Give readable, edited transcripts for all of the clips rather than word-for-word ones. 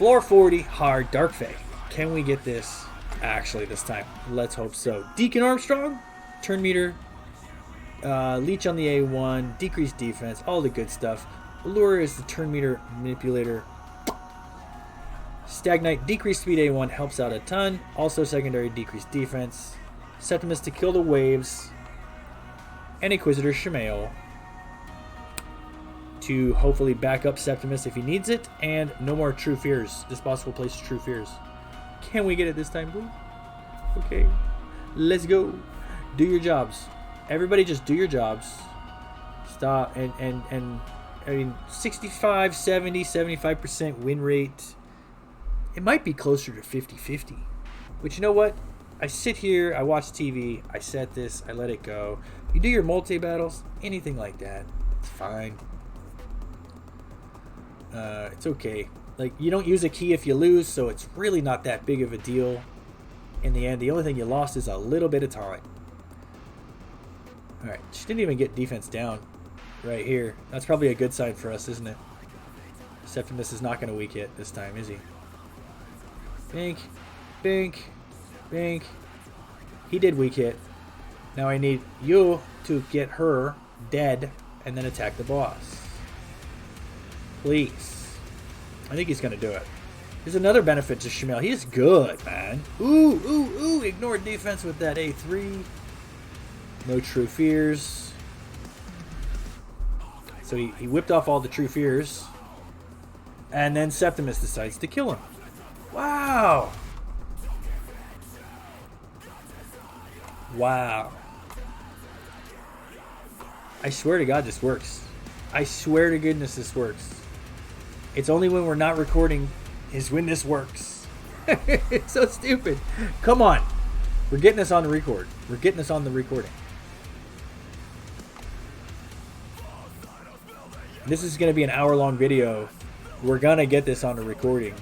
Floor 40, hard, Dark Fey. Can we get this actually this time? Let's hope so. Deacon Armstrong, turn meter, leech on the A1, decreased defense, all the good stuff. Allure is the turn meter manipulator. Stagnite, decreased speed A1 helps out a ton. Also secondary, decreased defense. Septimus to kill the waves. And Inquisitor Shamael to hopefully back up Septimus if he needs it. And no more True Fears. This boss will place True Fears. Can we get it this time, please? Okay. Let's go. Do your jobs. Everybody just do your jobs. Stop. And I mean, 65, 70, 75% win rate. It might be closer to 50-50. But you know what? I sit here, I watch TV, I set this, I let it go. You do your multi-battles, anything like that, it's fine. It's okay. Like, you don't use a key if you lose, so it's really not that big of a deal. In the end, the only thing you lost is a little bit of time. Alright, she didn't even get defense down right here. That's probably a good sign for us, isn't it? Septimus is not going to weak hit this time, is he? Bink, bink, bink. He did weak hit. Now I need you to get her dead and then attack the boss. Please. I think he's going to do it. There's another benefit to Shamael. He is good, man. Ooh, ooh, ooh. Ignore defense with that A3. No True Fears. So he whipped off all the True Fears. And then Septimus decides to kill him. Wow. Wow. I swear to God this works. I swear to goodness this works. It's only when we're not recording is when this works. It's so stupid. Come on. We're getting this on the record. We're getting this on the recording. This is going to be an hour-long video. We're going to get this on the recording.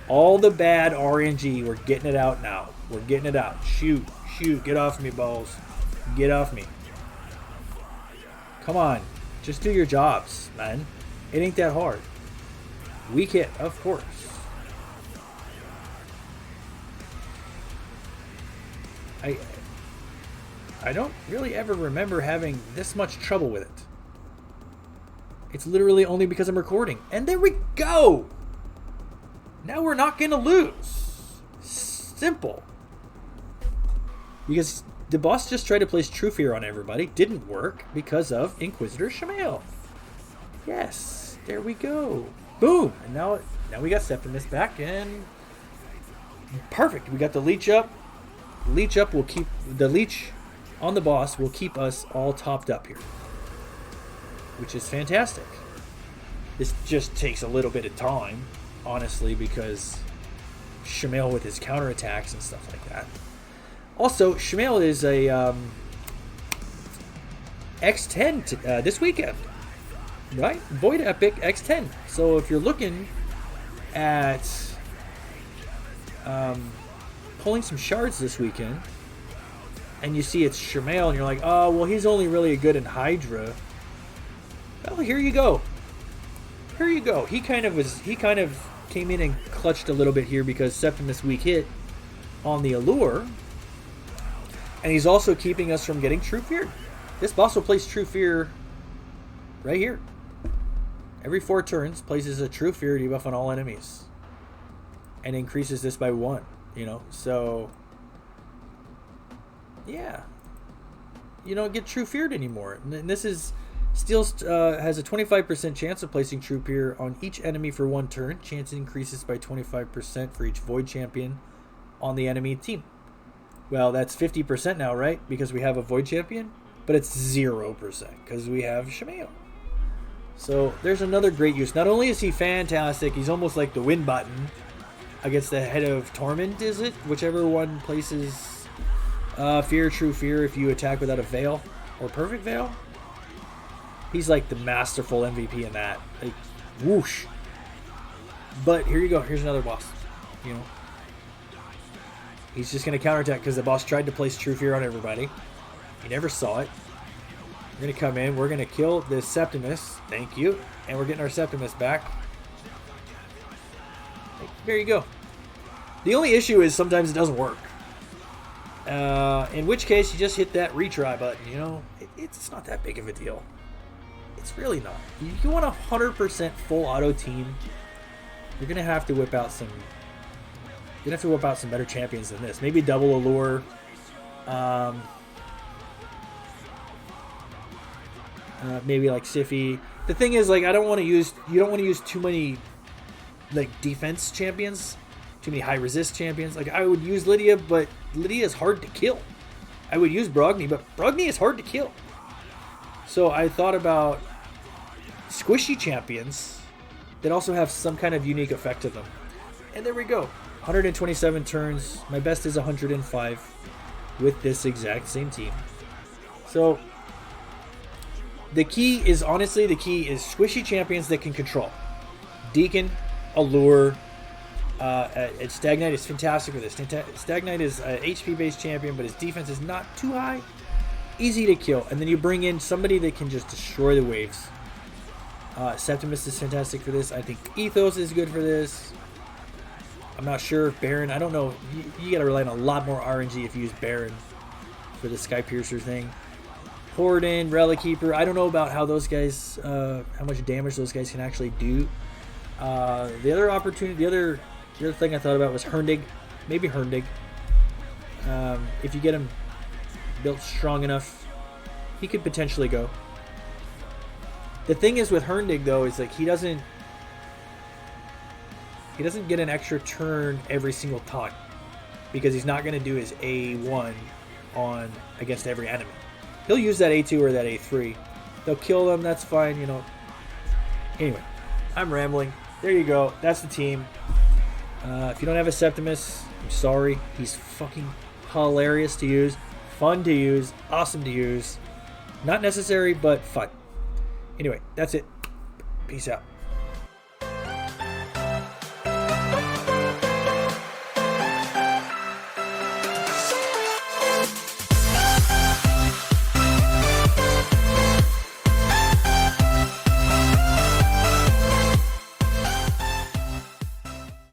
All the bad RNG, we're getting it out now. We're getting it out. Shoot, shoot, get off me, balls. Get off me. Come on. Just do your jobs, man. It ain't that hard. Weak hit, of course. I don't really ever remember having this much trouble with it. It's literally only because I'm recording. And there we go! Now we're not going to lose. Simple. Because the boss just tried to place True Fear on everybody. Didn't work because of Inquisitor Shamael. Yes. There we go. Boom. And now we got Septimus back. And perfect. We got the leech up. Leech up will keep... The leech on the boss will keep us all topped up here. Which is fantastic. This just takes a little bit of time. Honestly, because Shamael with his counterattacks and stuff like that. Also, Shamael is a X10 this weekend, right? Void Epic X10. So if you're looking at pulling some shards this weekend, and you see it's Shamael, and you're like, oh, well, he's only really good in Hydra. Well, here you go. Here you go. He kind of came in and clutched a little bit here because Septimus weak hit on the Allure. And he's also keeping us from getting True Fear. This boss will place True Fear right here. Every 4 turns, places a True Fear debuff on all enemies. And increases this by 1, you know. So, yeah. You don't get True Feared anymore. And this is... Steel has a 25% chance of placing True Fear on each enemy for 1 turn. Chance increases by 25% for each Void Champion on the enemy team. Well, that's 50% now, right? Because we have a Void Champion. But it's 0% because we have Shamael. So there's another great use. Not only is he fantastic, he's almost like the win button against the head of Torment, is it? Whichever one places Fear, True Fear if you attack without a Veil or Perfect Veil. He's like the masterful MVP in that. Like, whoosh. But here you go. Here's another boss. You know. He's just going to counterattack because the boss tried to place True Fear on everybody. He never saw it. We're going to come in. We're going to kill this Septimus. Thank you. And we're getting our Septimus back. There you go. The only issue is sometimes it doesn't work. In which case, you just hit that retry button. You know, it's not that big of a deal. It's really not. You want a 100% full auto team. You're gonna have to whip out some. You're gonna have to whip out some better champions than this. Maybe double allure. Maybe like Siffy. The thing is, like, I don't want to use. You don't want to use too many, like, defense champions. Too many high resist champions. Like, I would use Lydia, but Lydia is hard to kill. I would use Brogni, but Brogni is hard to kill. So I thought about squishy champions that also have some kind of unique effect to them. And there we go. 127 turns. My best is 105 with this exact same team. So the key is squishy champions that can control. Deacon, Allure. Stag Knight is fantastic with this. Stag Knight is an HP-based champion, but his defense is not too high. Easy to kill. And then you bring in somebody that can just destroy the waves. Septimus is fantastic for this. I think Ethos is good for this. I'm not sure if Baron. I don't know. You got to rely on a lot more RNG if you use Baron for the Sky Piercer thing. Horden, Relic Keeper. I don't know about how those guys, how much damage those guys can actually do. The other thing I thought about was Herndig. Maybe Herndig. If you get him built strong enough, he could potentially go. The thing is with Herndig, though, is like he doesn't get an extra turn every single time because he's not going to do his A1 against every enemy. He'll use that A2 or that A3. They'll kill them. That's fine, you know. Anyway, I'm rambling. There you go. That's the team. If you don't have a Septimus, I'm sorry. He's fucking hilarious to use, fun to use, awesome to use. Not necessary, but fun. Anyway, that's it. Peace out.